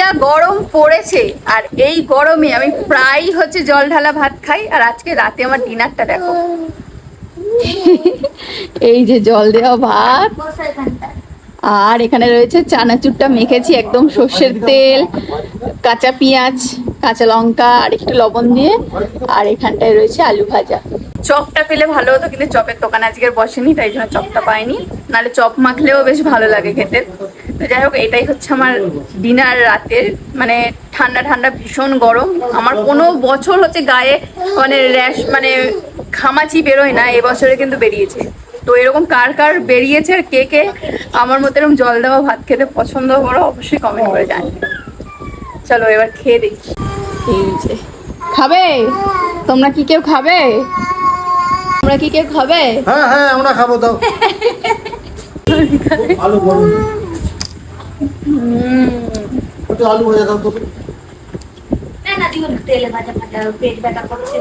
যা গরম পড়েছে, আর এই গরমে আমি প্রায় হচ্ছে জল ঢালা ভাত খাই। আর আজকে রাতে আমার ডিনারটা দেখো, এই যে জল দেওয়া ভাত, আর এখানে রয়েছে চানাচুরটা মেখেছি একদম সর্ষের তেল, কাঁচা পেঁয়াজ, কাঁচা লঙ্কা আর একটু লবণ দিয়ে, আর এখানটায় রয়েছে আলু ভাজা। চপটা পেলে ভালো হতো, কিন্তু চপের দোকান আজকের বসেনি, তাই জন্য চপটা পাইনি, নাহলে চপ মাখলেও বেশ ভালো লাগে খেতে। তো যাই হোক, এটাই হচ্ছে আমার ডিনার রাতের। মানে ঠান্ডা ঠান্ডা ভীষণ গরম, আমার কোনো বছর হচ্ছে গায়ে মানে র্যাশ মানে ঘামাচি বেরোয় না, এবছরে কিন্তু বেরিয়েছে। তো এরকম কার কার বেরিয়েছে, আর কে কে আমার মতো এরকম জল দেওয়া ভাত খেতে পছন্দ করো অবশ্যই কমেন্ট করে জানিও। চলো এবার খেয়ে দেখি। এই যে খাবে, তোমরা কি কেউ খাবে? তোমরা কি কেউ খাবে? হ্যাঁ হ্যাঁ আমরা খাবো, দাও। আলু গরম, একটু আলু ভাজা দাও তো। না না, দিও না, তেলে ভাজা ভাজা পেট ব্যথা করছে।